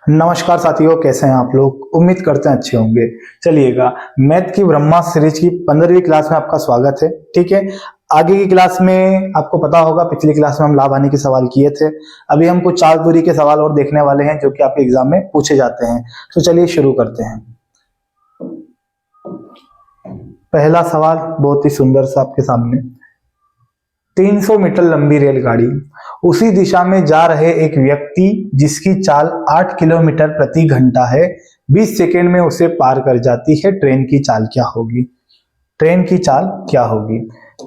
नमस्कार साथियों, कैसे हैं आप लोग। उम्मीद करते हैं अच्छे होंगे। चलिएगा, मैथ की ब्रह्मा सीरीज की 15वीं क्लास में आपका स्वागत है। ठीक है, आगे की क्लास में आपको पता होगा, पिछली क्लास में हम लाभ हानि के सवाल किए थे। अभी हम कुछ चाल दूरी के सवाल और देखने वाले हैं जो कि आपके एग्जाम में पूछे जाते हैं। तो चलिए शुरू करते हैं। पहला सवाल बहुत ही सुंदर सा आपके सामने। 300 मीटर लंबी रेलगाड़ी उसी दिशा में जा रहे एक व्यक्ति जिसकी चाल 8 किलोमीटर प्रति घंटा है, 20 सेकेंड में उसे पार कर जाती है। ट्रेन की चाल क्या होगी? ट्रेन की चाल क्या होगी?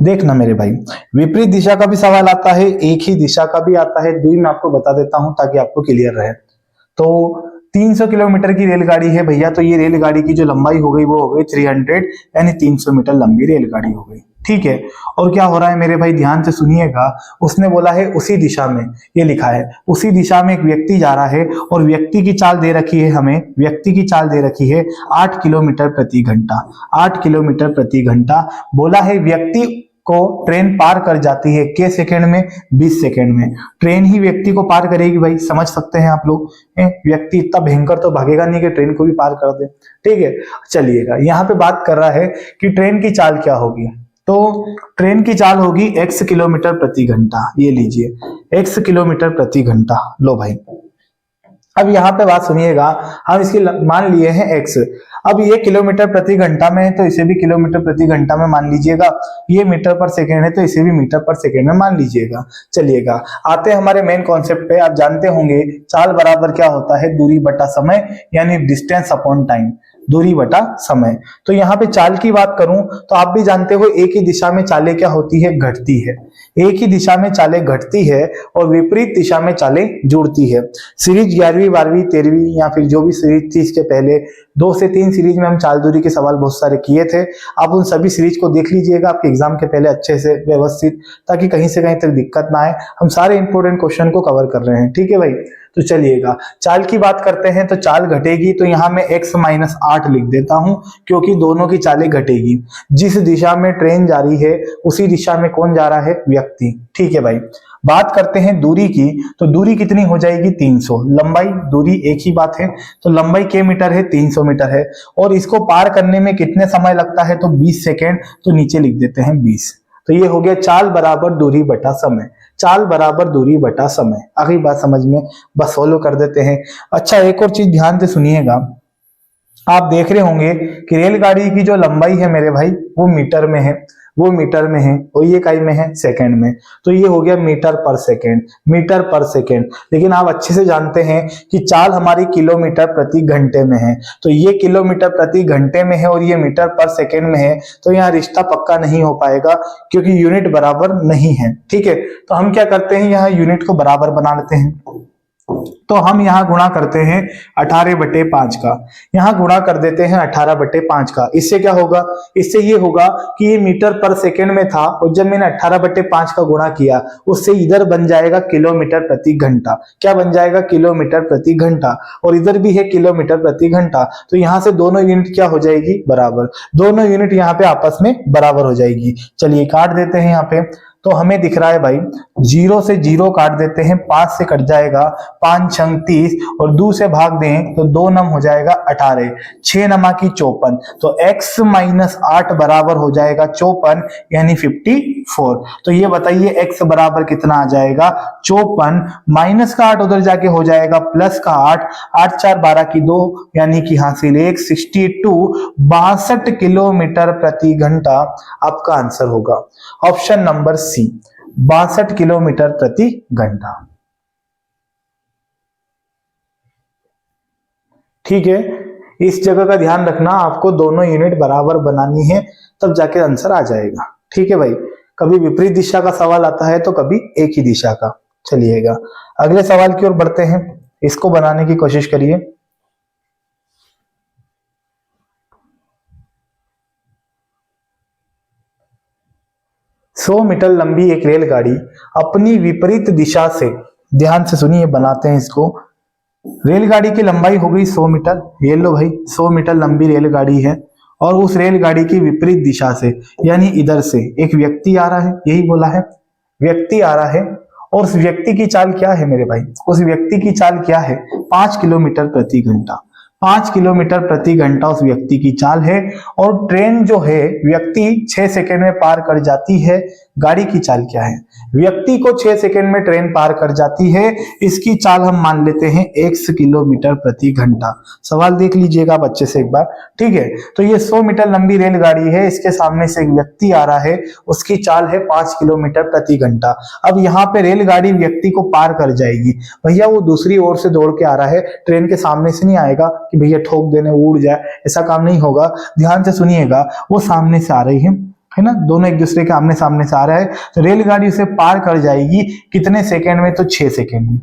देखना मेरे भाई, विपरीत दिशा का भी सवाल आता है, एक ही दिशा का भी आता है। दुई मैं आपको बता देता हूं ताकि आपको क्लियर रहे। तो 300 किलोमीटर की रेलगाड़ी है भैया, तो ये रेलगाड़ी की जो लंबाई हो गई वो हो गई 300, यानी 300 मीटर लंबी रेलगाड़ी हो गई। ठीक है, और क्या हो रहा है मेरे भाई, ध्यान से सुनिएगा। उसने बोला है उसी दिशा में, ये लिखा है उसी दिशा में एक व्यक्ति जा रहा है और व्यक्ति की चाल दे रखी है हमें, व्यक्ति की चाल दे रखी है 8 किलोमीटर प्रति घंटा। 8 किलोमीटर प्रति घंटा बोला है। व्यक्ति को ट्रेन पार कर जाती है के सेकंड में? 20 सेकंड में। ट्रेन ही व्यक्ति को पार करेगी भाई, समझ सकते हैं आप लोग। व्यक्ति इतना भयंकर तो भागेगा नहीं कि ट्रेन को भी पार कर दे। ठीक है, चलिएगा, यहाँ पे बात कर रहा है कि ट्रेन की चाल क्या होगी। तो ट्रेन की चाल होगी x किलोमीटर प्रति घंटा। ये लीजिए x किलोमीटर प्रति घंटा। लो भाई, अब यहाँ पे बात सुनिएगा। हम इसकी मान लिए हैं x। अब ये किलोमीटर प्रति घंटा में है तो इसे भी किलोमीटर प्रति घंटा में मान लीजिएगा। ये मीटर पर सेकेंड है तो इसे भी मीटर पर सेकेंड में मान लीजिएगा। चलिएगा, आते हैं हमारे मेन कॉन्सेप्ट पे। आप जानते होंगे चाल बराबर क्या होता है? दूरी बटा समय, यानी डिस्टेंस अपॉन टाइम। दूरी बटा समय। तो यहाँ पे चाल की बात करूं तो आप भी जानते हो एक ही दिशा में चालें क्या होती है? घटती है। एक ही दिशा में चालें घटती है और विपरीत दिशा में चालें जुड़ती है। सीरीज 11वीं 12वीं 13वीं या फिर जो भी सीरीज थी, इसके पहले 2 से 3 सीरीज में हम चाल दूरी के सवाल बहुत सारे किए थे। आप उन सभी सीरीज को देख लीजिएगा आपके एग्जाम के पहले अच्छे से व्यवस्थित, ताकि कहीं से कहीं तक दिक्कत ना आए। हम सारे इंपोर्टेंट क्वेश्चन को कवर कर रहे हैं। ठीक है भाई, तो चलिएगा चाल की बात करते हैं। तो चाल घटेगी तो यहां मैं x माइनस 8 लिख देता हूं, क्योंकि दोनों की चालें घटेगी। जिस दिशा में ट्रेन जा रही है उसी दिशा में कौन जा रहा है? व्यक्ति। ठीक है भाई, बात करते हैं दूरी की। तो दूरी कितनी हो जाएगी? 300। लंबाई, दूरी एक ही बात है। तो लंबाई के मीटर है? 300 मीटर है। और इसको पार करने में कितने समय लगता है? तो 20 सेकेंड। तो नीचे लिख देते हैं 20। तो ये हो गया चाल बराबर दूरी बटा समय। चाल बराबर दूरी बटा समय। आखिरी बात समझ में, बस फॉलो कर देते हैं। अच्छा, एक और चीज ध्यान से सुनिएगा। आप देख रहे होंगे कि रेलगाड़ी की जो लंबाई है मेरे भाई वो मीटर में है, वो मीटर में है, और ये काई में है? सेकंड में। तो ये हो गया मीटर पर सेकंड, मीटर पर सेकंड। लेकिन आप अच्छे से जानते हैं कि चाल हमारी किलोमीटर प्रति घंटे में है। तो ये किलोमीटर प्रति घंटे में है और ये मीटर पर सेकंड में है। तो यहाँ रिश्ता पक्का नहीं हो पाएगा क्योंकि यूनिट बराबर नहीं है। ठीक है, तो हम क्या करते हैं, यहाँ यूनिट को बराबर बना लेते हैं। तो हम यहाँ गुणा करते हैं 18/5 का, यहाँ गुणा कर देते हैं 18/5 का। इससे क्या होगा? इससे ये होगा कि ये मीटर पर सेकंड में था और जब मैंने 18/5 का गुणा किया उससे इधर बन जाएगा किलोमीटर प्रति घंटा। क्या बन जाएगा? किलोमीटर प्रति घंटा। और इधर भी है किलोमीटर प्रति घंटा। तो यहाँ से दोनों यूनिट क्या हो जाएगी? बराबर। दोनों यूनिट यहाँ पे आपस में बराबर हो जाएगी। चलिए काट देते हैं यहाँ पे। तो हमें दिख रहा है भाई 0 से 0 काट देते हैं, 5 से कट जाएगा, 5 छंग 30 और 2 से भाग दें तो 2 नम हो जाएगा 18, 6 नमा की 54। तो x माइनस 8 बराबर हो जाएगा 54, यानी 54। तो ये बताइए x बराबर कितना आ जाएगा? 54। माइनस का 8 उधर जाके हो जाएगा प्लस का 8, 8 4 12 की 2, यानी कि हासिल 1, 62 किलोमीटर प्रति घंटा आपका आंसर होगा। ऑप्शन नंबर सी, 62 किलोमीटर प्रति घंटा। ठीक है, इस जगह का ध्यान रखना, आपको दोनों यूनिट बराबर बनानी है, तब जाके आंसर आ जाएगा। ठीक है भाई, कभी विपरीत दिशा का सवाल आता है तो कभी एक ही दिशा का। चलिएगा अगले सवाल की ओर बढ़ते हैं, इसको बनाने की कोशिश करिए। सौ मीटर लंबी एक रेलगाड़ी अपनी विपरीत दिशा से, ध्यान से सुनिए, बनाते हैं इसको। रेलगाड़ी की लंबाई हो गई 100 मीटर। ये लो भाई, 100 मीटर लंबी रेलगाड़ी है और उस रेलगाड़ी की विपरीत दिशा से, यानी इधर से एक व्यक्ति आ रहा है, यही बोला है, व्यक्ति आ रहा है और उस व्यक्ति की चाल क्या है मेरे भाई, उस व्यक्ति की चाल क्या है, 5 किलोमीटर प्रति घंटा। 5 किलोमीटर प्रति घंटा उस व्यक्ति की चाल है। और ट्रेन जो है व्यक्ति 6 सेकंड में पार कर जाती है, गाड़ी की चाल क्या है, व्यक्ति को 6 सेकंड में ट्रेन पार कर जाती है, इसकी चाल हम मान लेते हैं x किलोमीटर प्रति घंटा। सवाल देख लीजिएगा बच्चे से एक बार, ठीक है। तो ये 100 मीटर लंबी रेलगाड़ी है, इसके सामने से एक व्यक्ति आ रहा है, उसकी चाल है 5 किलोमीटर प्रति घंटा। अब यहाँ पे रेलगाड़ी व्यक्ति को पार कर जाएगी, भैया वो दूसरी ओर से दौड़ के आ रहा है, ट्रेन के सामने से नहीं आएगा कि भैया ठोक देने उड़ जाए, ऐसा काम नहीं होगा। ध्यान से सुनिएगा, वो सामने से आ रही है ना, दोनों एक दूसरे के आमने सामने से आ रहा है, तो रेलगाड़ी उसे पार कर जाएगी कितने सेकंड में, तो 6 सेकंड में।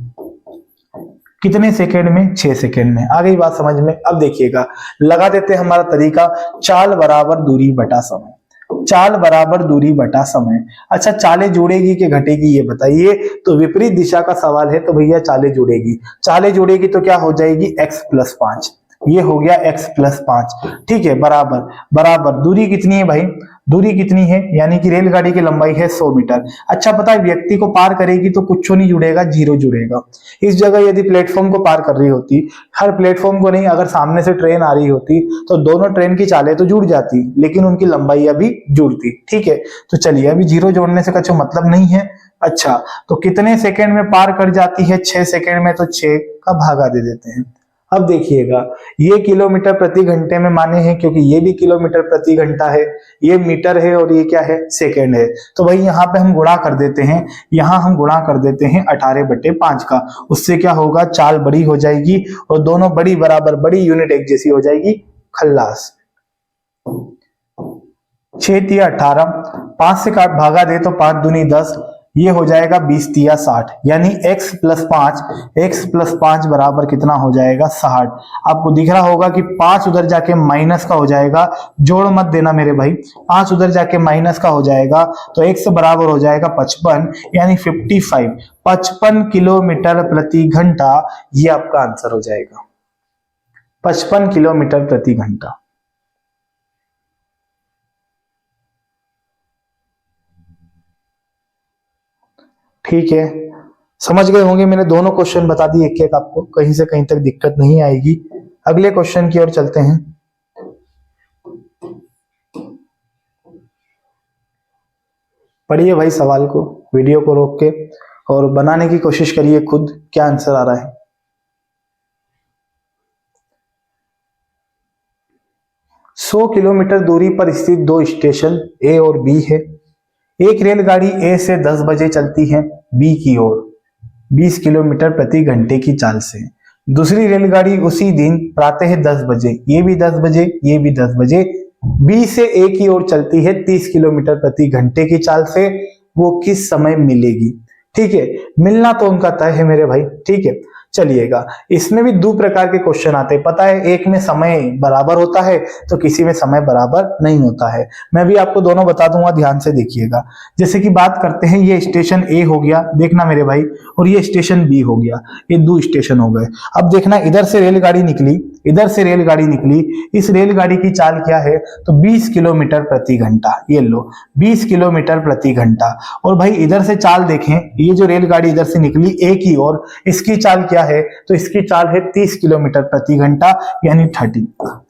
कितने सेकंड में, 6 सेकंड में। आ गई बात समझ में। अब देखिएगा, लगा देते हैं हमारा तरीका, चाल बराबर दूरी बटा समय। चाल बराबर दूरी बटा समय। अच्छा, चालें जुड़ेगी कि घटेगी ये बताइए, तो विपरीत दिशा का सवाल है तो भैया चालें जुड़ेगी। चालें जुड़ेगी तो क्या हो जाएगी, x + 5, ये हो गया x + 5, ठीक है, बराबर बराबर दूरी कितनी है भाई, दूरी कितनी है, यानी कि रेलगाड़ी की लंबाई है 100 मीटर। अच्छा पता है, व्यक्ति को पार करेगी तो कुछ नहीं जुड़ेगा, 0 जुड़ेगा। इस जगह यदि प्लेटफॉर्म को पार कर रही होती, हर प्लेटफॉर्म को नहीं, अगर सामने से ट्रेन आ रही होती तो दोनों ट्रेन की चालें तो जुड़ जाती, लेकिन उनकी लंबाई अभी जुड़ती, ठीक है। तो चलिए, अभी 0 जोड़ने से कुछ मतलब नहीं है। अच्छा, तो कितने सेकंड में पार कर जाती है, 6 सेकंड में, तो 6 का भागा दे देते हैं। अब देखिएगा, ये किलोमीटर प्रति घंटे में माने हैं क्योंकि ये भी किलोमीटर प्रति घंटा है, ये मीटर है और ये क्या है, सेकंड है। तो भाई यहाँ पे हम गुणा कर देते हैं, यहाँ हम गुणा कर देते हैं 18/5 का, उससे क्या होगा, चाल बड़ी हो जाएगी और दोनों बड़ी बराबर, बड़ी यूनिट एक जैसी हो जाएगी, खल्लास। 6 × 18, 5 से काट भागा दे तो 5 दूनी 10, ये हो जाएगा 20 × 60, यानी x + 5 बराबर कितना हो जाएगा, 60। आपको दिख रहा होगा कि 5 उधर जाके माइनस का हो जाएगा, जोड़ मत देना मेरे भाई, 5 उधर जाके माइनस का हो जाएगा, तो x बराबर हो जाएगा 55, यानी 55 किलोमीटर प्रति घंटा, ये आपका आंसर हो जाएगा, 55 किलोमीटर प्रति घंटा। ठीक है, समझ गए होंगे, मैंने दोनों क्वेश्चन बता दिए एक एक, आपको कहीं से कहीं तक दिक्कत नहीं आएगी। अगले क्वेश्चन की ओर चलते हैं। पढ़िए भाई सवाल को, वीडियो को रोक के, और बनाने की कोशिश करिए खुद, क्या आंसर आ रहा है। सौ किलोमीटर दूरी पर स्थित 2 स्टेशन ए और बी है। एक रेलगाड़ी ए से 10 बजे चलती है बी की ओर 20 किलोमीटर प्रति घंटे की चाल से। दूसरी रेलगाड़ी उसी दिन प्रातः 10 बजे, ये भी 10 बजे, ये भी 10 बजे, बी से ए की ओर चलती है 30 किलोमीटर प्रति घंटे की चाल से। वो किस समय मिलेगी, ठीक है। मिलना तो उनका तय है मेरे भाई, ठीक है। चलिएगा, इसमें भी 2 प्रकार के क्वेश्चन आते हैं, पता है, एक में समय बराबर होता है तो किसी में समय बराबर नहीं होता है। मैं भी आपको दोनों बता दूंगा, ध्यान से देखिएगा। जैसे कि बात करते हैं, ये स्टेशन ए हो गया, देखना मेरे भाई, और ये स्टेशन बी हो गया, ये 2 स्टेशन हो गए। अब देखना, इधर से रेलगाड़ी निकली, इधर से रेलगाड़ी निकली, इस रेलगाड़ी की चाल क्या है, तो 20 किलोमीटर प्रति घंटा, ये लो 20 किलोमीटर प्रति घंटा। और भाई इधर से चाल देखें, ये जो रेलगाड़ी इधर से निकली ए की ओर, इसकी चाल क्या है, तो इसकी चाल है 30 किलोमीटर प्रति घंटा, यानी 30,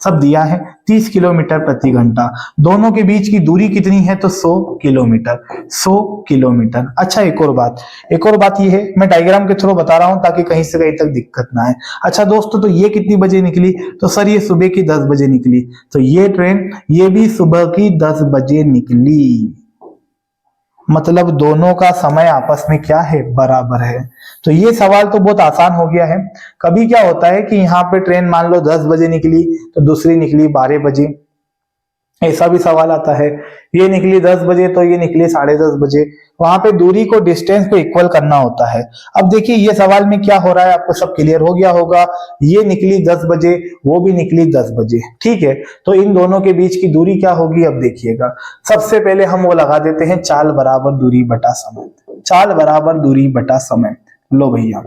सब दिया है 30 किलोमीटर प्रति घंटा। दोनों के बीच की दूरी कितनी है, तो 100 किलोमीटर, 100 किलोमीटर। अच्छा, एक और बात ये है, मैं डायग्राम के थ्रू बता रहा हूं ताकि कहीं से कहीं तक दिक्कत ना आए। अच्छा दोस्तों, तो ये कितनी बजे निकली, तो सर ये सुबह की 10 बजे निकली, तो ये ट्रेन ये भी सुबह की 10 बजे निकली, मतलब दोनों का समय आपस में क्या है, बराबर है। तो ये सवाल तो बहुत आसान हो गया है। कभी क्या होता है कि यहाँ पे ट्रेन मान लो 10 बजे निकली तो दूसरी निकली 12 बजे, ऐसा भी सवाल आता है। ये निकली 10 बजे तो ये निकली 10:30 बजे, वहां पे दूरी को डिस्टेंस को इक्वल करना होता है। अब देखिए ये सवाल में क्या हो रहा है, आपको सब क्लियर हो गया होगा। ये निकली 10 बजे, वो भी निकली 10 बजे, ठीक है। तो इन दोनों के बीच की दूरी क्या होगी, अब देखिएगा। सबसे पहले हम वो लगा देते हैं, चाल बराबर दूरी बटा समय, चाल बराबर दूरी बटा समय। लो भैया,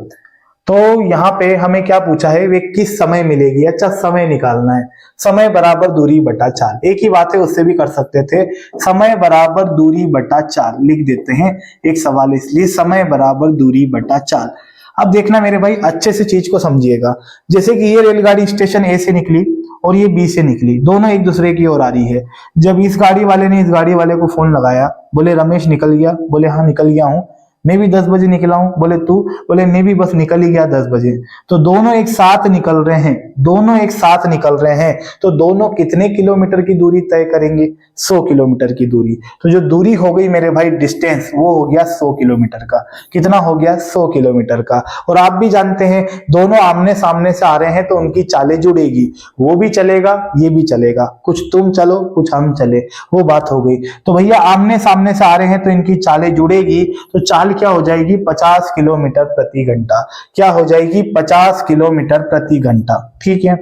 तो यहाँ पे हमें क्या पूछा है, वे किस समय मिलेगी। अच्छा, समय निकालना है। समय बराबर दूरी बटा चाल, एक ही बात है, उससे भी कर सकते थे। समय बराबर दूरी बटा चाल लिख देते हैं, एक सवाल इसलिए समय बराबर दूरी बटा चाल। अब देखना मेरे भाई, अच्छे से चीज को समझिएगा। जैसे कि ये रेलगाड़ी स्टेशन ए से निकली और ये बी से निकली, दोनों एक दूसरे की ओर आ रही है। जब इस गाड़ी वाले ने इस गाड़ी वाले को फोन लगाया, बोले रमेश निकल गया, बोले हाँ निकल गया हूं, मैं भी 10 बजे निकला हूं, बोले तू, बोले मैं भी बस निकल ही गया 10 बजे। तो दोनों एक साथ निकल रहे हैं, दोनों एक साथ निकल रहे हैं, तो दोनों कितने किलोमीटर की दूरी तय करेंगे, 100 किलोमीटर की दूरी। तो जो दूरी हो गई मेरे भाई डिस्टेंस, वो हो गया 100 किलोमीटर का। कितना हो गया, 100 किलोमीटर का। और आप भी जानते हैं दोनों आमने सामने से आ रहे हैं तो उनकी चालें जुड़ेगी, वो भी चलेगा ये भी चलेगा, कुछ तुम चलो कुछ हम चले, वो बात हो गई। तो भैया आमने सामने से आ रहे हैं तो इनकी चालें जुड़ेगी, तो चाल क्या हो जाएगी, 50 किलोमीटर प्रति घंटा। क्या हो जाएगी, 50 किलोमीटर प्रति घंटा। ठीक है।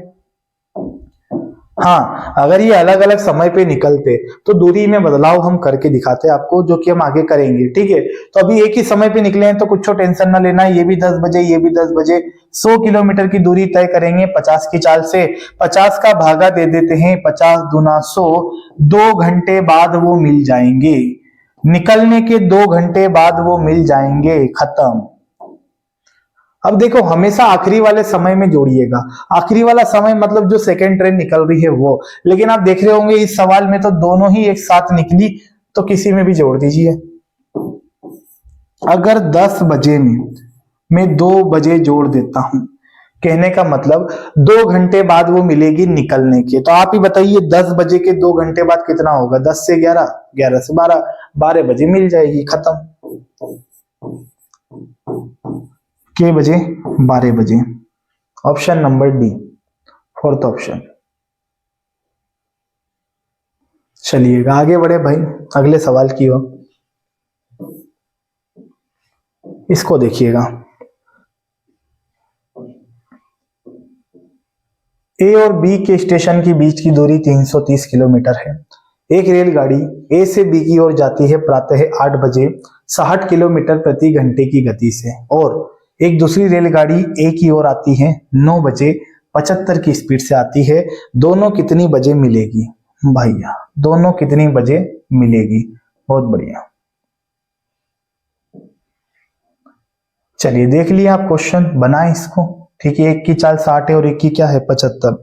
हाँ, अगर ये अलग अलग समय पे निकलते तो दूरी में बदलाव हम करके दिखाते आपको, जो कि हम आगे करेंगे। ठीक है। तो अभी एक ही समय पे निकले हैं तो कुछ टेंशन ना लेना, ये भी 10 बजे ये भी 10 बजे। 100 किलोमीटर की दूरी तय करेंगे 50 की चाल से। 50 का भागा दे देते हैं, 50 दूना 100, 2 घंटे बाद वो मिल जाएंगे। निकलने के 2 घंटे बाद वो मिल जाएंगे, खत्म। अब देखो, हमेशा आखिरी वाले समय में जोड़िएगा। आखिरी वाला समय मतलब जो सेकंड ट्रेन निकल रही है वो। लेकिन आप देख रहे होंगे इस सवाल में तो दोनों ही एक साथ निकली, तो किसी में भी जोड़ दीजिए। अगर 10 बजे में मैं 2 बजे जोड़ देता हूं, कहने का मतलब 2 घंटे बाद वो मिलेगी निकलने के। तो आप ही बताइए 10 बजे के 2 घंटे बाद कितना होगा, 10 से 11, 11 से 12, 12 बजे मिल जाएगी, खत्म। के बजे, 12 बजे। Option number D, fourth option. चलिएगा आगे बढ़े भाई, अगले सवाल की ओर। इसको देखिएगा, ए और बी के स्टेशन के बीच की दूरी 330 किलोमीटर है। एक रेलगाड़ी ए से बी की ओर जाती है प्रातः 8 बजे 60 किलोमीटर प्रति घंटे की गति से, और एक दूसरी रेलगाड़ी ए की ओर आती है 9 बजे 75 की स्पीड से आती है। दोनों कितनी बजे मिलेगी भैया, दोनों कितनी बजे मिलेगी। बहुत बढ़िया। चलिए देख लिया आप, क्वेश्चन बनाए इसको। ठीक है, एक की चाल 60 है और एक की क्या है 75।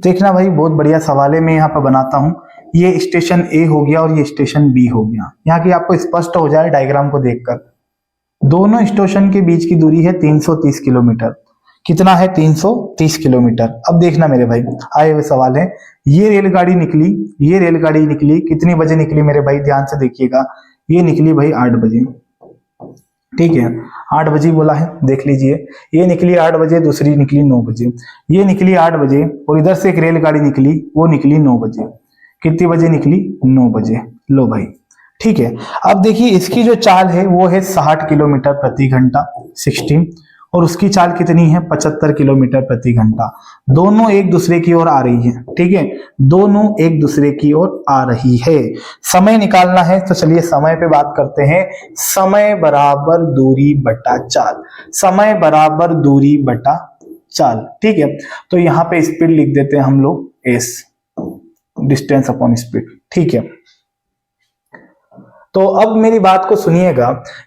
देखना भाई, बहुत बढ़िया सवाल है। मैं यहाँ पर बनाता हूं, ये स्टेशन ए हो गया और ये स्टेशन बी हो गया। यहाँ की आपको स्पष्ट हो जाए डायग्राम को देखकर। दोनों स्टेशन के बीच की दूरी है 330 किलोमीटर। कितना है, 330 किलोमीटर। अब देखना मेरे भाई, आए हुए सवाल है। ये रेलगाड़ी निकली, ये रेलगाड़ी निकली, कितनी बजे निकली मेरे भाई, ध्यान से देखिएगा। ये निकली भाई 8 बजे। ठीक है, 8 बजे बोला है, देख लीजिए। ये निकली 8 बजे, दूसरी निकली 9 बजे। ये निकली 8 बजे और इधर से एक रेलगाड़ी निकली, वो निकली 9 बजे। कितनी बजे निकली, 9 बजे। लो भाई, ठीक है। अब देखिए इसकी जो चाल है वो है 60 किलोमीटर प्रति घंटा, 16, और उसकी चाल कितनी है 75 किलोमीटर प्रति घंटा। दोनों एक दूसरे की ओर आ रही है। ठीक है, दोनों एक दूसरे की ओर आ रही है। समय निकालना है तो चलिए समय पे बात करते हैं। समय बराबर दूरी बटा चाल, समय बराबर दूरी बटा चाल। ठीक है, तो यहां पे स्पीड लिख देते हैं हम लोग एस, डिस्टेंस अपॉन स्पीड। ठीक है, तो अब मेरी बात को सुनिएगा।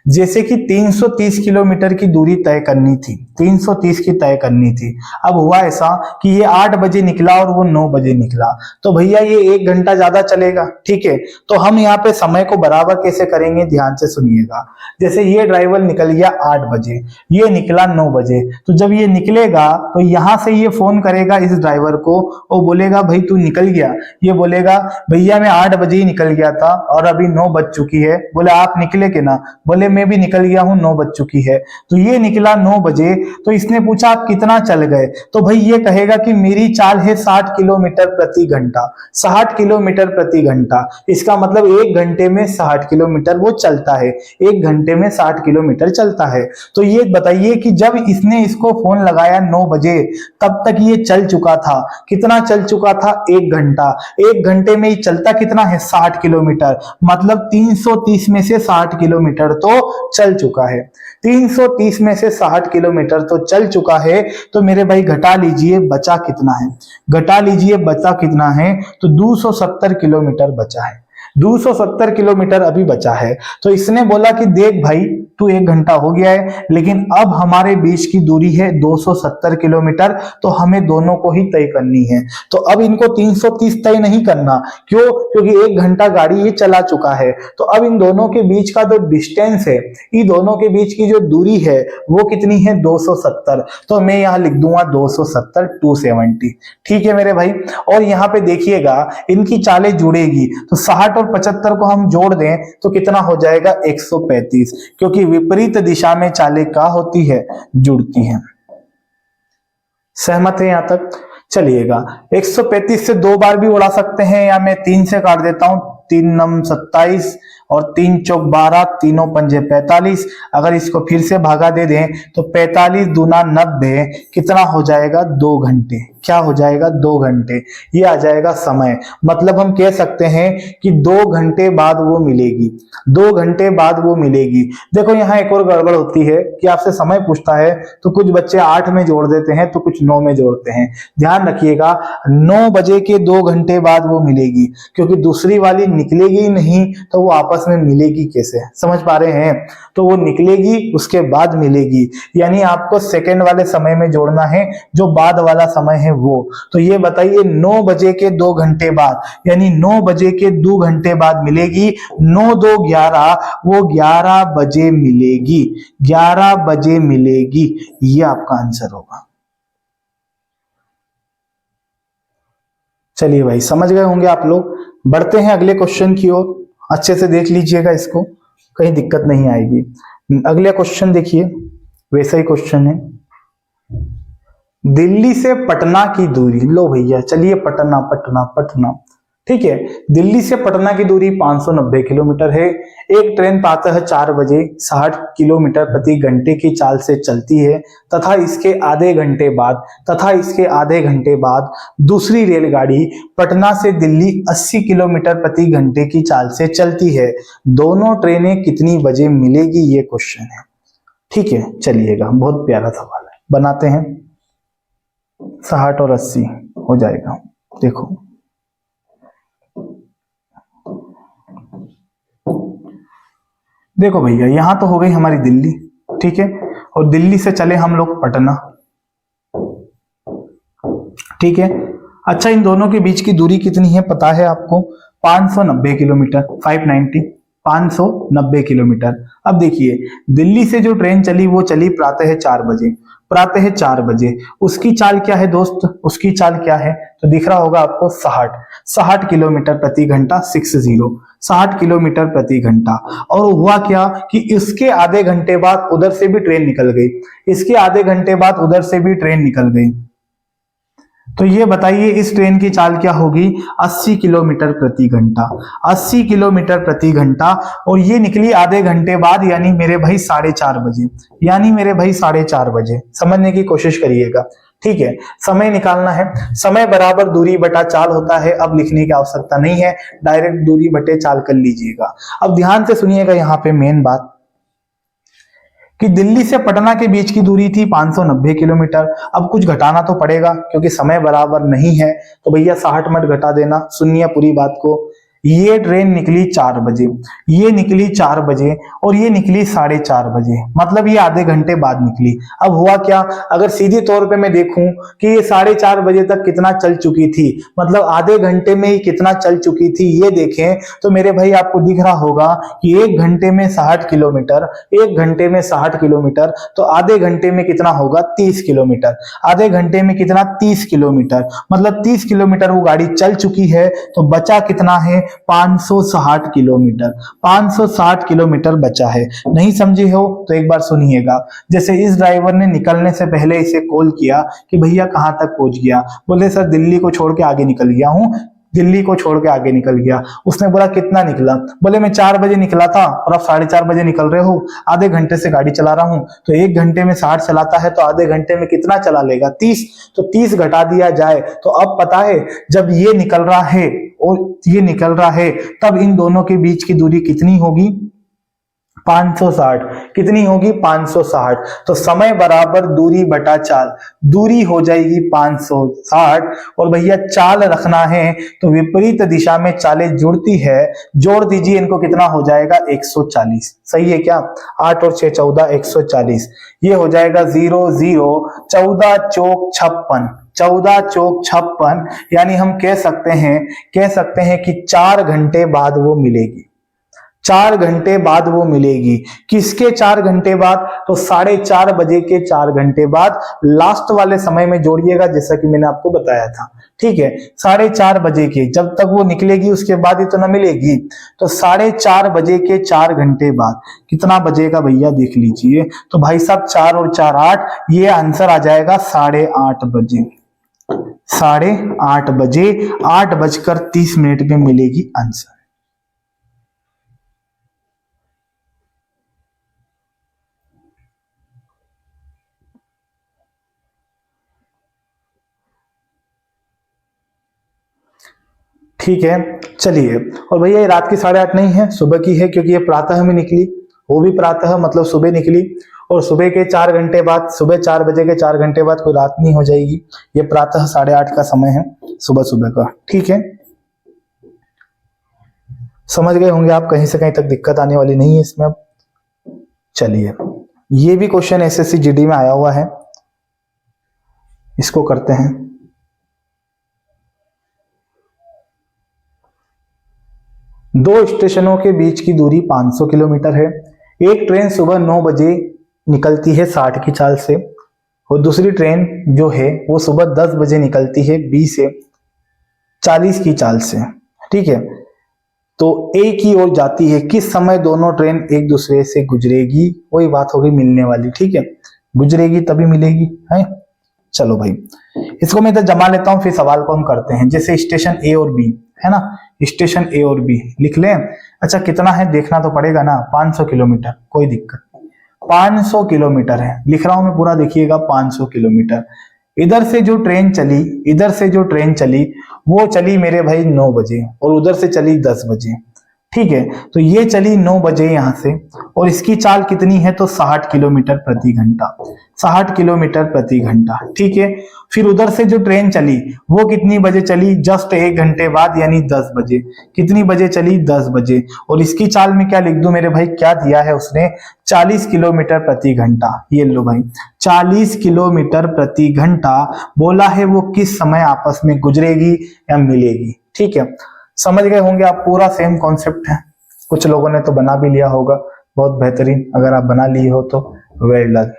जैसे कि 330 किलोमीटर की दूरी तय करनी थी, 330 की तय करनी थी। अब हुआ ऐसा कि ये 8 बजे निकला और वो 9 बजे निकला, तो भैया ये 1 घंटा ज्यादा चलेगा। ठीक है, तो हम यहाँ पे समय को बराबर कैसे करेंगे, ध्यान से सुनिएगा। जैसे ये ड्राइवर निकल गया 8 बजे, ये निकला 9 बजे, तो जब ये निकलेगा तो यहां से ये फोन करेगा इस ड्राइवर को और बोलेगा भाई तू निकल गया। ये बोलेगा भैया मैं 8 बजे ही निकल गया था और अभी 9 बज चुकी है। बोले आप निकले के ना, बोले मैं भी निकल गया हूं, 9 बज चुकी है। तो ये निकला 9 बजे, तो इसने पूछा आप कितना चल गए, तो भाई ये कहेगा कि मेरी चाल है 60 किलोमीटर प्रति घंटा, 60 किलोमीटर प्रति घंटा। इसका मतलब 1 घंटे में 60 किलोमीटर वो चलता है, 1 घंटे में 60 किलोमीटर चलता है। तो ये बताइए कि जब इसने इसको फोन लगाया 9 बजे, तब तक ये चल चुका था, कितना चल चुका था, 1 घंटा। 1 घंटे में ये चलता कितना है, 60 किलोमीटर। मतलब 330 में से 60 किलोमीटर तो चल चुका है। 330 में से 60 किलोमीटर तो चल चुका है, तो मेरे भाई घटा लीजिए बचा कितना है, घटा लीजिए बचा कितना है, तो 270 किलोमीटर बचा है। 270 किलोमीटर अभी बचा है। तो इसने बोला कि देख भाई तू 1 घंटा हो गया है, लेकिन अब हमारे बीच की दूरी है 270 किलोमीटर, तो हमें दोनों को ही तय करनी है। तो अब इनको 330 तय नहीं करना, क्यों? क्योंकि 1 घंटा गाड़ी ये चला चुका है। तो अब इन दोनों के बीच का जो डिस्टेंस है, इन दोनों के बीच की जो दूरी है वो कितनी है? 270। तो मैं यहां लिख दूंगा 270 270। ठीक है मेरे भाई। और यहाँ पे देखिएगा इनकी चालें जुड़ेगी, तो 60 और 75 को हम जोड़ दें तो कितना हो जाएगा? 135, क्योंकि विपरीत दिशा में चालें क्या होती है? जुड़ती हैं। सहमत है यहां तक? चलिएगा 135 से 2 बार भी उड़ा सकते हैं, या मैं 3 से काट देता हूं। 3 नम 27 और 3 चौक 12, तीनों पंजे 45। अगर इसको फिर से भागा दे दें तो 45 दूना 90, कितना हो जाएगा? 2 घंटे। क्या हो जाएगा? 2 घंटे। ये आ जाएगा समय। मतलब हम कह सकते हैं कि 2 घंटे बाद वो मिलेगी, 2 घंटे बाद वो मिलेगी। देखो यहाँ एक और गड़बड़ होती है कि आपसे समय पूछता है तो कुछ बच्चे 8 में जोड़ देते हैं तो कुछ 9 में जोड़ते हैं। ध्यान रखिएगा 9 बजे के 2 घंटे बाद वो मिलेगी, क्योंकि दूसरी वाली निकलेगी ही नहीं तो वो आपस में मिलेगी कैसे? समझ पा रहे हैं? तो वो निकलेगी उसके बाद मिलेगी, यानी आपको सेकंड वाले समय में जोड़ना है, जो बाद वाला समय है वो। तो ये बताइए 9 बजे के 2 घंटे बाद, यानी 9 बजे के 2 घंटे बाद मिलेगी। 9 2 11, वो 11 बजे मिलेगी, 11 बजे मिलेगी। ये आपका आंसर होगा। चलिए भाई समझ गए होंगे आप लोग। बढ़ते हैं अगले क्वेश्चन की ओर। अच्छे से देख लीजिएगा इसको, कहीं दिक्कत नहीं आएगी। अगला क्वेश्चन देखिए, वैसा ही क्वेश्चन है। दिल्ली से पटना की दूरी, लो भैया चलिए पटना पटना पटना, ठीक है। दिल्ली से पटना की दूरी 590 किलोमीटर है। एक ट्रेन प्रातः 4 बजे 60 किलोमीटर प्रति घंटे की चाल से चलती है, तथा इसके आधे घंटे बाद दूसरी रेलगाड़ी पटना से दिल्ली 80 किलोमीटर प्रति घंटे की चाल से चलती है। दोनों ट्रेनें कितनी बजे मिलेगी? ये क्वेश्चन है। ठीक है चलिएगा, बहुत प्यारा सवाल है, बनाते हैं। 60 और 80 हो जाएगा। देखो भैया यहां तो हो गई हमारी दिल्ली, ठीक है, और दिल्ली से चले हम लोग पटना, ठीक है। अच्छा इन दोनों के बीच की दूरी कितनी है पता है आपको? 590 किलोमीटर, 590 किलोमीटर। अब देखिए दिल्ली से जो ट्रेन चली वो चली प्रातः 4 बजे, प्रातः 4 बजे। उसकी चाल क्या है दोस्त? उसकी चाल क्या है? तो दिख रहा होगा आपको 60 किलोमीटर प्रति घंटा, 60 किलोमीटर प्रति घंटा। और हुआ क्या कि इसके आधे घंटे बाद उधर से भी ट्रेन निकल गई, इसके आधे घंटे बाद उधर से भी ट्रेन निकल गई। तो ये बताइए इस ट्रेन की चाल क्या होगी? 80 किलोमीटर प्रति घंटा, 80 किलोमीटर प्रति घंटा। और ये निकली आधे घंटे बाद, यानी मेरे भाई 4:30 बजे, यानी मेरे भाई 4:30 बजे। समझने की कोशिश करिएगा, ठीक है। समय निकालना है, समय बराबर दूरी बटा चाल होता है। अब लिखने की आवश्यकता नहीं है, डायरेक्ट दूरी बटे चाल कर लीजिएगा। अब ध्यान से सुनिएगा यहाँ पे मेन बात कि दिल्ली से पटना के बीच की दूरी थी 590 किलोमीटर। अब कुछ घटाना तो पड़ेगा क्योंकि समय बराबर नहीं है, तो भैया 60 मत घटा देना, सुनिए पूरी बात को। ये ट्रेन निकली 4 बजे, ये निकली 4 बजे और ये निकली 4:30 बजे, मतलब ये आधे घंटे बाद निकली। अब हुआ क्या? अगर सीधे तौर पे मैं देखूं कि ये 4:30 बजे तक कितना चल चुकी थी, मतलब आधे घंटे में ही कितना चल चुकी थी, ये देखें तो मेरे भाई आपको दिख रहा होगा कि 1 घंटे में 60 किलोमीटर, 1 घंटे में 60 किलोमीटर, तो आधे घंटे में कितना होगा? 30 किलोमीटर। आधे घंटे में कितना? 30 किलोमीटर, मतलब 30 किलोमीटर वो गाड़ी चल चुकी है। तो बचा कितना है? 560 किलोमीटर, 560 किलोमीटर बचा है। नहीं समझे हो तो एक बार सुनिएगा। जैसे इस ड्राइवर ने निकलने से पहले इसे कॉल किया कि भैया कहां तक पहुंच गया? बोले सर दिल्ली को छोड़ के आगे निकल गया हूं, दिल्ली को छोड़ के आगे निकल गया। उसने बोला कितना निकला? बोले मैं 4 बजे निकला था और अब 4:30 बजे निकल रहे हो, आधे घंटे से गाड़ी चला रहा हूं। तो 1 घंटे में 60 चलाता है तो आधे घंटे में कितना चला लेगा? 30। तो 30 घटा दिया जाए तो अब पता है जब ये निकल रहा है और ये निकल रहा है, तब इन दोनों के बीच की दूरी कितनी होगी? 560। कितनी होगी? 560। तो समय बराबर दूरी बटा चाल, दूरी हो जाएगी 560 और भैया चाल रखना है तो विपरीत दिशा में चालें जुड़ती है, जोड़ दीजिए इनको, कितना हो जाएगा? 140। सही है क्या? 8 और 6 14, 140। ये हो जाएगा 0 0 14 चौक 56, 14 चौक 56, यानी हम कह सकते हैं कि 4 घंटे बाद वो मिलेगी। 4 घंटे बाद वो मिलेगी। किसके 4 घंटे बाद? तो 4:30 बजे के 4 घंटे बाद, लास्ट वाले समय में जोड़िएगा जैसा कि मैंने आपको बताया था। ठीक है, 4:30 बजे के, जब तक वो निकलेगी उसके बाद ही तो ना मिलेगी। तो 4:30 बजे के 4 घंटे बाद कितना बजेगा भैया? देख लीजिए। तो भाई साहब 4 और 4 8, ये आंसर आ जाएगा 8:30 बजे। 8:30 बजे, 8:30 में मिलेगी आंसर। ठीक है, चलिए। और भैया ये रात की 8:30 नहीं है, सुबह की है, क्योंकि ये प्रातः में निकली, वो भी प्रातः मतलब सुबह निकली, और सुबह के 4 घंटे बाद, सुबह 4 बजे के 4 घंटे बाद कोई रात नहीं हो जाएगी। ये प्रातः 8:30 का समय है, सुबह सुबह का। ठीक है, समझ गए होंगे आप, कहीं से कहीं तक दिक्कत आने वाली नहीं है इसमें। अब चलिए, ये भी क्वेश्चन एसएससी जीडी में आया हुआ है, इसको करते हैं। दो स्टेशनों के बीच की दूरी 500 किलोमीटर है। एक ट्रेन सुबह 9 बजे निकलती है 60 की चाल से, और दूसरी ट्रेन जो है वो सुबह 10 बजे निकलती है 20 से 40 की चाल से। ठीक है, तो ए की ओर जाती है, किस समय दोनों ट्रेन एक दूसरे से गुजरेगी? वही बात होगी मिलने वाली। ठीक है, गुजरेगी तभी मिलेगी, है। चलो भाई, इसको मैं तो जमा लेता हूं, फिर सवाल को हम करते हैं। जैसे स्टेशन ए और बी है ना, स्टेशन ए और बी लिख लें। अच्छा, कितना है देखना तो पड़ेगा ना, 500 किलोमीटर, कोई दिक्कत नहीं, 500 किलोमीटर है, लिख रहा हूं मैं पूरा, देखिएगा 500 किलोमीटर। इधर से जो ट्रेन चली, इधर से जो ट्रेन चली वो चली मेरे भाई 9 बजे, और उधर से चली 10 बजे। ठीक है, तो ये चली 9 बजे यहां से, और इसकी चाल कितनी है? तो 60 किलोमीटर प्रति घंटा, 60 किलोमीटर प्रति घंटा। ठीक है, फिर उधर से जो ट्रेन चली वो कितनी बजे चली? जस्ट 1 घंटे बाद, यानी 10 बजे। कितनी बजे चली? 10 बजे। और इसकी चाल में क्या लिख दूं मेरे भाई? क्या दिया है उसने? 40 किलोमीटर प्रति घंटा। ये लो भाई, 40 किलोमीटर प्रति घंटा बोला है, वो किस समय आपस में गुजरेगी या मिलेगी। ठीक है, समझ गए होंगे आप, पूरा सेम कॉन्सेप्ट है। कुछ लोगों ने तो बना भी लिया होगा, बहुत बेहतरीन, अगर आप बना लिए हो तो वेल डन।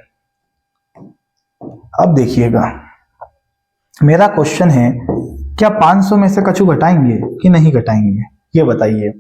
अब देखिएगा, मेरा क्वेश्चन है, क्या 500 में से कछु घटाएंगे कि नहीं घटाएंगे, ये बताइए।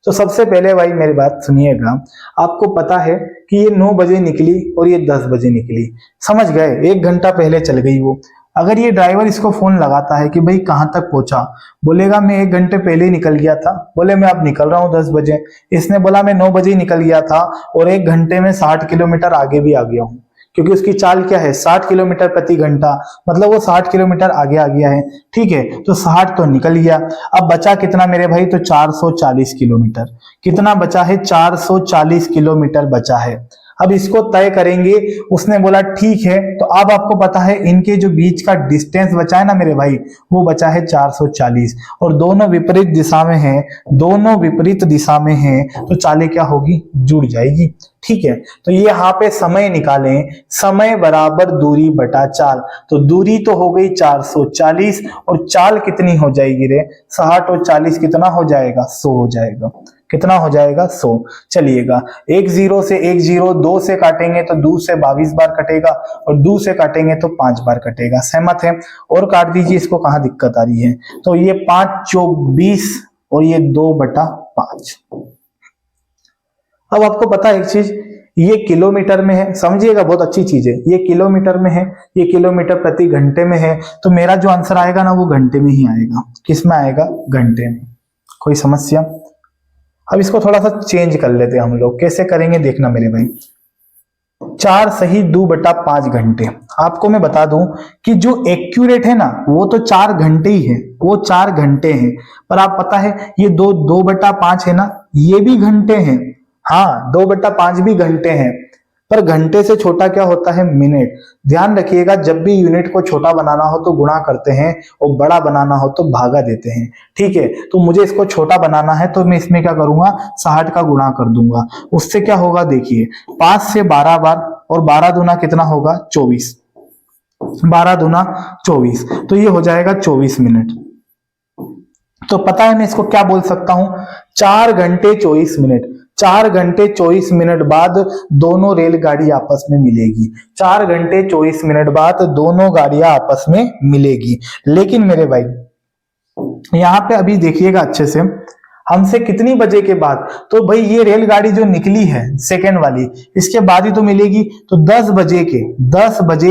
तो सबसे पहले भाई मेरी बात सुनिएगा, आपको पता है कि ये 9 बजे निकली और ये 10 बजे निकली, समझ गए, 1 घंटा पहले चल गई वो। अगर ये ड्राइवर इसको फोन लगाता है कि भाई कहां तक पहुंचा, बोलेगा मैं 1 घंटे पहले ही निकल गया था, बोले मैं अब निकल रहा हूं 10 बजे। इसने बोला मैं 9 बजे ही निकल गया था और 1 घंटे में 60 किलोमीटर आगे भी आ गया हूं, क्योंकि उसकी चाल क्या है? 60 किलोमीटर प्रति घंटा, मतलब वो 60 किलोमीटर आगे आ गया है। ठीक है, तो 60 तो निकल गया, अब बचा कितना मेरे भाई? तो 440 किलोमीटर। कितना बचा है? 440 किलोमीटर बचा है। अब इसको तय करेंगे। उसने बोला ठीक है, तो अब आपको पता है इनके जो बीच का डिस्टेंस बचा है ना मेरे भाई, वो बचा है 440, और दोनों विपरीत दिशा में है, दोनों विपरीत दिशा में है, तो चालें क्या होगी? जुड़ जाएगी। ठीक है, तो ये यहाँ पे समय निकालें, समय बराबर दूरी बटा चाल, तो दूरी तो हो गई 440, और चाल कितनी हो जाएगी रे? 60 और 40 कितना हो जाएगा? 100 हो जाएगा। कितना हो जाएगा? 100। चलिएगा, 1 0 से 1 0, 2 से काटेंगे तो 2 से 22 बार कटेगा, और 2 से काटेंगे तो 5 बार कटेगा। सहमत है? और काट दीजिए इसको, कहां दिक्कत आ रही है। तो ये 5 चौक 20 और ये 2/5। अब आपको पता है एक चीज, ये किलोमीटर में है, समझिएगा, बहुत अच्छी चीज है। ये किलोमीटर में है, ये किलोमीटर प्रति घंटे में है, तो मेरा जो आंसर आएगा ना वो घंटे में ही आएगा। किस में आएगा? घंटे में। कोई समस्या? अब इसको थोड़ा सा चेंज कर लेते हैं हम लोग, कैसे करेंगे देखना मेरे भाई। 4 सही 2/5 घंटे। आपको मैं बता दूं कि जो एक्यूरेट है ना वो तो 4 घंटे ही है, वो 4 घंटे हैं, पर आप पता है ये 2/5 है ना, ये भी घंटे हैं। हाँ, 2/5 भी घंटे हैं, पर घंटे से छोटा क्या होता है? मिनट। ध्यान रखिएगा, जब भी यूनिट को छोटा बनाना हो तो गुणा करते हैं और बड़ा बनाना हो तो भागा देते हैं। ठीक है, तो मुझे इसको छोटा बनाना है तो मैं इसमें क्या करूंगा? 60 का गुणा कर दूंगा। उससे क्या होगा देखिए, 5 से 12 बार, और 12 दूना कितना होगा? 24। 12 दूना 24, तो ये हो जाएगा 24 मिनट। तो पता है मैं इसको क्या बोल सकता हूं? 4 घंटे 24 मिनट। 4 घंटे 24 मिनट बाद दोनों रेलगाड़ी आपस में मिलेगी। 4 घंटे 24 मिनट बाद दोनों गाड़ियां आपस में मिलेगी। लेकिन मेरे भाई यहां पे अभी देखिएगा अच्छे से, हमसे कितनी बजे के बाद? तो भाई ये रेलगाड़ी जो निकली है सेकंड वाली, इसके बाद ही तो मिलेगी। तो 10 बजे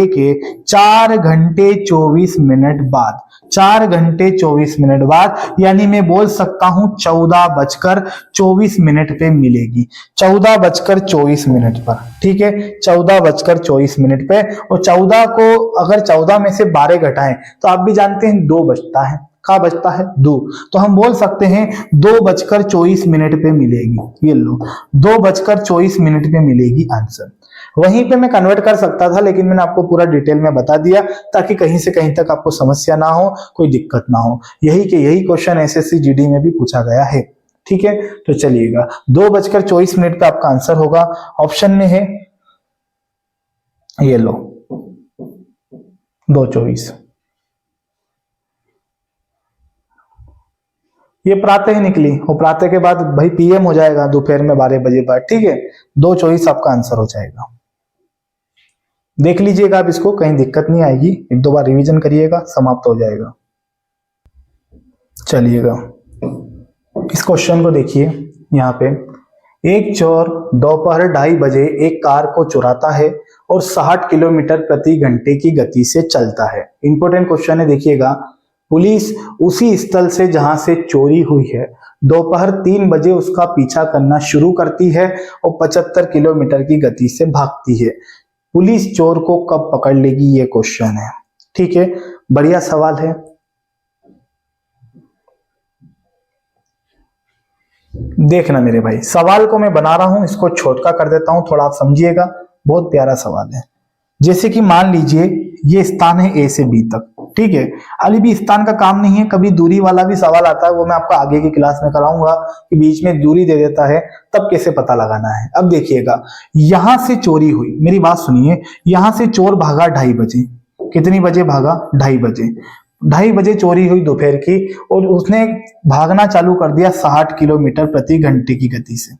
के 4 घंटे 24 मिनट बाद, 4 घंटे 24 मिनट बाद, यानी मैं बोल सकता हूं 14:24 पे मिलेगी। 14:24 पर, ठीक है, 14:24 पे। और 14 को अगर 14 में से 12 घटाएं तो आप भी जानते हैं 2 बचता है। का बचता है? 2। तो हम बोल सकते हैं 2:24 पे मिलेगी। ये लो, 2:24 पे मिलेगी आंसर। वहीं पे मैं कन्वर्ट कर सकता था, लेकिन मैंने आपको पूरा डिटेल में बता दिया ताकि कहीं से कहीं तक आपको समस्या ना हो, कोई दिक्कत ना हो। यही क्वेश्चन एसएससी जीडी में भी पूछा गया है। ठीक है, तो चलिएगा, 2:24 पे आपका आंसर होगा। ऑप्शन में है ये लो, 2:24। ये प्रातः ही निकली, और प्रातः के बाद भाई पीएम हो जाएगा दोपहर में 12 बजे बाद। ठीक है, 2:24 आपका आंसर हो जाएगा। देख लीजिएगा आप इसको, कहीं दिक्कत नहीं आएगी, 1-2 बार रिवीजन करिएगा, समाप्त हो जाएगा। चलिएगा, इस क्वेश्चन को देखिए। यहाँ पे एक चोर दोपहर 2:30 बजे एक कार को चुराता है और 60 किलोमीटर प्रति घंटे की गति से चलता है। इंपॉर्टेंट क्वेश्चन है, देखिएगा। पुलिस उसी स्थल से जहां से चोरी हुई है दोपहर 3 बजे उसका पीछा करना शुरू करती है और 75 किलोमीटर की गति से भागती है। पुलिस चोर को कब पकड़ लेगी? ये क्वेश्चन है। ठीक है, बढ़िया सवाल है। देखना मेरे भाई, सवाल को मैं बना रहा हूं, इसको छोटा कर देता हूं, थोड़ा आप समझिएगा। बहुत प्यारा सवाल है। जैसे कि मान लीजिए ये स्थान है ए से बी तक। ठीक है, अभी भी स्थान का काम नहीं है, कभी दूरी वाला भी सवाल आता है, वो मैं आपको आगे की क्लास में कराऊंगा कि बीच में दूरी दे देता है तब कैसे पता लगाना है। अब देखिएगा, यहां से चोरी हुई, मेरी बात सुनिए, यहां से चोर भागा 2:30 बजे। कितनी बजे भागा? 2:30 बजे। 2:30 बजे चोरी हुई दोपहर की, और उसने भागना चालू कर दिया 60 किलोमीटर प्रति घंटे की गति से।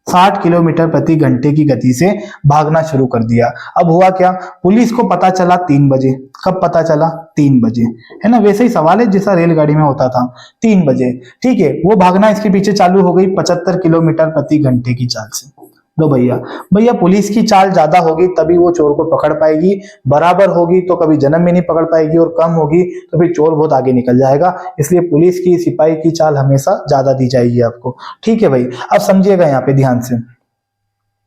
60 किलोमीटर प्रति घंटे की गति से भागना शुरू कर दिया। अब हुआ क्या? पुलिस को पता चला 3 बजे। कब पता चला? 3 बजे, है ना? वैसे ही सवाल है जैसा रेलगाड़ी में होता था, 3 बजे। ठीक है, वो भागना इसके पीछे चालू हो गई 75 किलोमीटर प्रति घंटे की चाल से। लो भैया पुलिस की चाल ज्यादा होगी तभी वो चोर को पकड़ पाएगी, बराबर होगी तो कभी जन्म में नहीं पकड़ पाएगी, और कम होगी तो फिर चोर बहुत आगे निकल जाएगा। इसलिए पुलिस की, सिपाही की चाल हमेशा ज्यादा दी जाएगी आपको। ठीक है भाई, अब समझिएगा यहाँ पे ध्यान से,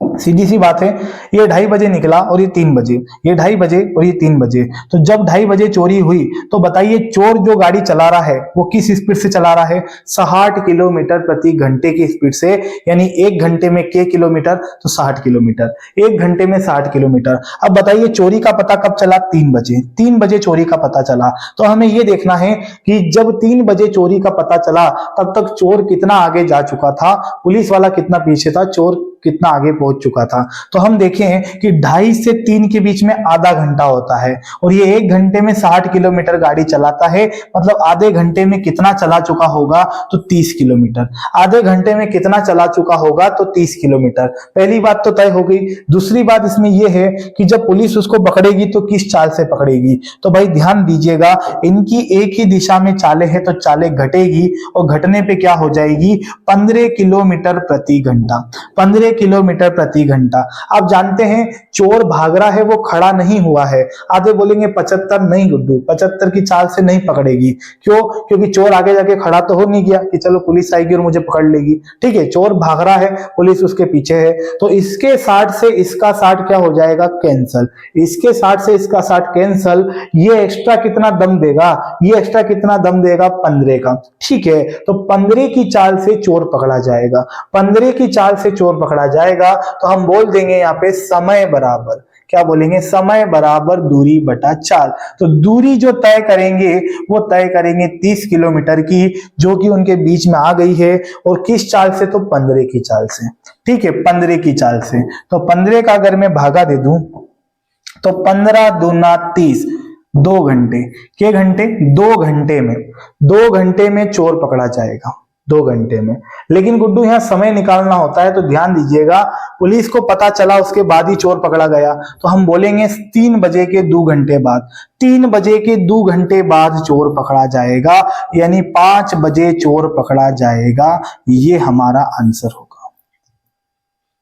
सीधी सी बात है। ये 2:30 बजे निकला और ये 3 बजे, ये 2:30 बजे और ये 3 बजे। तो जब 2:30 बजे चोरी हुई तो बताइए चोर जो गाड़ी चला रहा है वो किस स्पीड से चला रहा है? 60 किलोमीटर प्रति घंटे की स्पीड से। यानी 1 घंटे में के किलोमीटर? तो 60 किलोमीटर। 1 घंटे में 60 किलोमीटर। अब बताइए चोरी का पता कब चला? 3 बजे। 3 बजे चोरी का पता चला। तो हमें ये देखना है कि जब 3 बजे चोरी का पता चला तब तक चोर कितना आगे जा चुका था, पुलिस वाला कितना पीछे था, चोर कितना आगे पहुंच चुका था। तो हम देखें कि 2:30 से 3 के बीच में आधा घंटा होता है, और ये 1 घंटे में 60 किलोमीटर गाड़ी चलाता है, मतलब आधे घंटे में कितना चला चुका होगा? तो 30 किलोमीटर। आधे घंटे में कितना चला चुका होगा? तो 30 किलोमीटर। पहली बात तो तय हो गई। दूसरी बात इसमें यह है कि जब पुलिस उसको पकड़ेगी तो किस चाल से पकड़ेगी? तो भाई ध्यान दीजिएगा, इनकी एक ही दिशा में चालें हैं तो चालें घटेगी, और घटने पे क्या हो जाएगी? 15 किलोमीटर प्रति घंटा। 15 किलोमीटर प्रति घंटा। आप जानते हैं चोर भाग रहा है, वो खड़ा नहीं हुआ है। आधे बोलेंगे 75, नहीं गुड्डू, 75 की चाल से नहीं पकड़ेगी। क्यों? क्योंकि चोर आगे जाके खड़ा तो हो नहीं गया कि चलो पुलिस आएगी और मुझे पकड़ लेगी। ठीक है, चोर भाग रहा है, पुलिस उसके पीछे है, तो इसके 60 से इसका 60 क्या हो जाएगा? कैंसल। इसके 60 से इसका 60 कैंसल। ये एक्स्ट्रा कितना दम देगा? ये एक्स्ट्रा कितना दम देगा? 15 का। ठीक है, तो 15 की चाल से चोर पकड़ा जाएगा। 15 की चाल से चोर पकड़ा जाएगा तो हम बोल देंगे यहाँ पे समय बराबर, क्या बोलेंगे? समय बराबर दूरी बटा चाल। तो दूरी जो तय करेंगे वो तय करेंगे 30 किलोमीटर की, जो कि उनके बीच में आ गई है। और किस चाल से? तो 15 की चाल से। ठीक है, 15 की चाल से। तो 15 का अगर मैं भागा दे दूं तो 15 दूना 30, 2 घंटे। के घंटे? 2 घंटे में, 2 घंटे में चोर पकड़ा जाएगा, 2 घंटे में। लेकिन गुड्डू यहाँ समय निकालना होता है, तो ध्यान दीजिएगा, पुलिस को पता चला उसके बाद ही चोर पकड़ा गया, तो हम बोलेंगे 3 बजे के 2 घंटे बाद। 3 बजे के 2 घंटे बाद चोर पकड़ा जाएगा, यानी 5 बजे चोर पकड़ा जाएगा। ये हमारा आंसर होगा,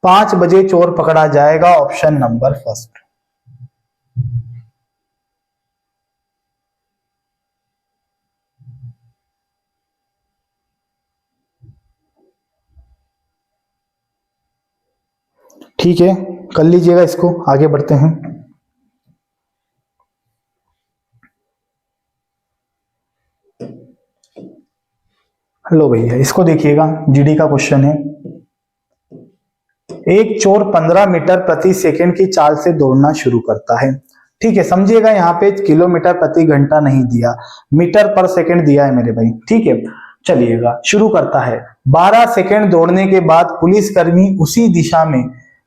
5 बजे चोर पकड़ा जाएगा, ऑप्शन नंबर फर्स्ट। ठीक है, कर लीजिएगा इसको, आगे बढ़ते हैं। हेलो भैया, इसको देखिएगा, जीडी का क्वेश्चन है। एक चोर 15 मीटर प्रति सेकंड की चाल से दौड़ना शुरू करता है। ठीक है, समझिएगा, यहाँ पे किलोमीटर प्रति घंटा नहीं दिया, मीटर पर सेकंड दिया है मेरे भाई। ठीक है, चलिएगा, शुरू करता है। 12 सेकंड दौड़ने के बाद पुलिसकर्मी उसी दिशा में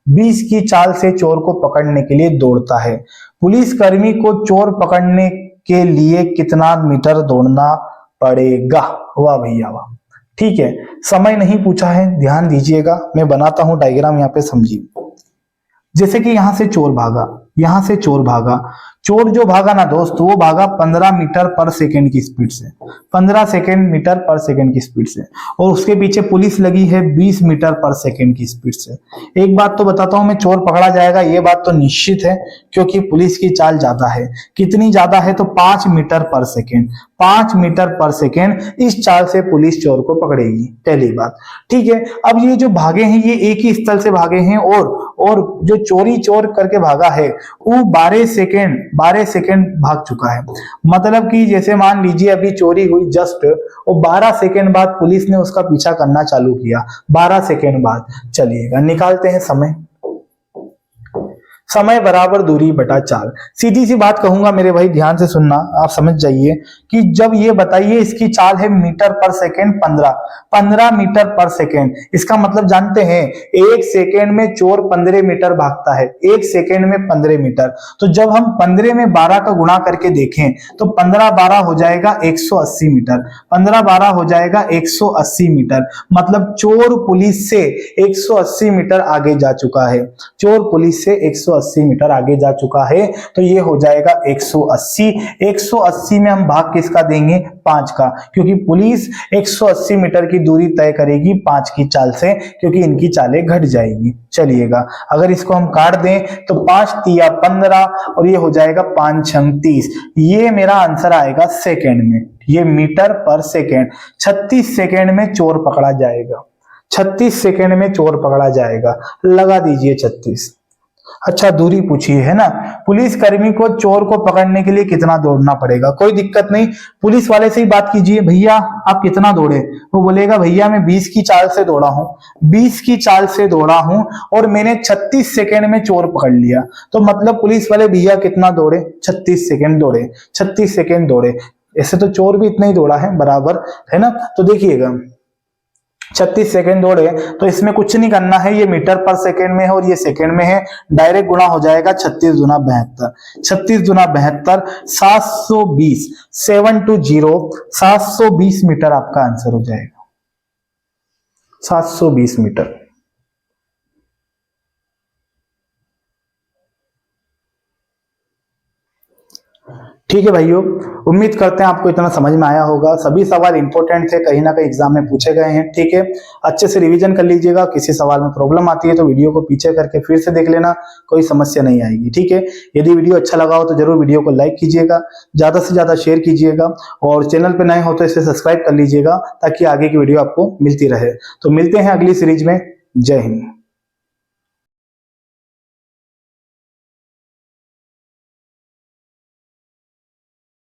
20 की चाल से चोर को पकड़ने के लिए दौड़ता है। पुलिसकर्मी को चोर पकड़ने के लिए कितना मीटर दौड़ना पड़ेगा? वाह भैया वाह। ठीक है, समय नहीं पूछा है, ध्यान दीजिएगा, मैं बनाता हूं डायग्राम, यहाँ पे समझिए। जैसे कि यहां से चोर भागा, यहां से चोर भागा, चोर जो भागा ना दोस्त, वो भागा 15 मीटर पर सेकंड की स्पीड से, 15 सेकंड मीटर पर सेकंड की स्पीड से। और उसके पीछे पुलिस लगी है 20 मीटर पर सेकंड की स्पीड से। एक बात तो बताता हूं मैं, चोर पकड़ा जाएगा ये बात तो निश्चित है, क्योंकि पुलिस की चाल ज्यादा है। कितनी ज्यादा है? तो 5 मीटर पर सेकंड, 5 मीटर पर सेकंड इस चाल से पुलिस चोर को पकड़ेगी, पहली बात। ठीक है, अब ये जो भागे हैं ये एक ही स्थल से भागे हैं, और जो चोरी चोर करके भागा है वो 12 सेकंड भाग चुका है। मतलब कि जैसे मान लीजिए अभी चोरी हुई जस्ट, और 12 सेकंड बाद पुलिस ने उसका पीछा करना चालू किया, 12 सेकंड बाद। चलिएगा, निकालते हैं समय। समय बराबर दूरी बटा चाल। सीधी सी बात कहूंगा मेरे भाई, ध्यान से सुनना, आप समझ जाइए कि जब ये बताइए इसकी चाल है मीटर पर सेकेंड 15 मीटर पर सेकेंड, इसका मतलब जानते हैं 1 सेकेंड में चोर 15 मीटर भागता है, 1 सेकेंड में 15 मीटर। तो जब हम 15 में 12 का गुणा करके देखें तो 15-12 हो जाएगा 180 मीटर, 15-12 हो जाएगा 180 मीटर। मतलब चोर पुलिस से 180 मीटर आगे जा चुका है, चोर पुलिस से 180 मीटर आगे जा चुका है। तो ये हो जाएगा 180। 180 में हम भाग किसका देंगे? 5 का, क्योंकि पुलिस 180 मीटर की दूरी तय करेगी 5 की चाल से, क्योंकि इनकी चालें घट जाएगी। चलिएगा, अगर इसको हम काट दें तो 5 तिया 15 और ये हो जाएगा 5 छंग 30। ये मेरा आंसर आएगा सेकेंड में, ये मीटर पर सेकेंड। 36 सेकेंड में चोर पकड़ा जाएगा, 36 सेकेंड में चोर पकड़ा जाएगा। लगा दीजिए 36। अच्छा, दूरी पूछी है ना, पुलिस कर्मी को चोर को पकड़ने के लिए कितना दौड़ना पड़ेगा? कोई दिक्कत नहीं, पुलिस वाले से ही बात कीजिए, भैया आप कितना दौड़े? वो बोलेगा भैया मैं 20 की चाल से दौड़ा हूं, 20 की चाल से दौड़ा हूं और मैंने 36 सेकेंड में चोर पकड़ लिया। तो मतलब पुलिस वाले भैया कितना दौड़े? 36 सेकेंड दौड़े, 36 सेकेंड दौड़े। ऐसे तो चोर भी इतना ही दौड़ा है, बराबर है ना। तो देखिएगा 36 सेकेंड दौड़े, तो इसमें कुछ नहीं करना है, ये मीटर पर सेकेंड में है और ये सेकेंड में है, डायरेक्ट गुणा हो जाएगा 36 दूना 72, 36 दूना 72, 720, 720, 720 मीटर आपका आंसर हो जाएगा, 720 मीटर। ठीक है भाइयों, उम्मीद करते हैं आपको इतना समझ में आया होगा। सभी सवाल इंपॉर्टेंट थे, कहीं ना कहीं एग्जाम में पूछे गए हैं। ठीक है, अच्छे से रिवीजन कर लीजिएगा। किसी सवाल में प्रॉब्लम आती है तो वीडियो को पीछे करके फिर से देख लेना, कोई समस्या नहीं आएगी। ठीक है, यदि वीडियो अच्छा लगा हो तो जरूर वीडियो को लाइक कीजिएगा, ज्यादा से ज्यादा शेयर कीजिएगा, और चैनल पे नए हो तो इसे सब्सक्राइब कर लीजिएगा ताकि आगे की वीडियो आपको मिलती रहे। तो मिलते हैं अगली सीरीज में। जय हिंद।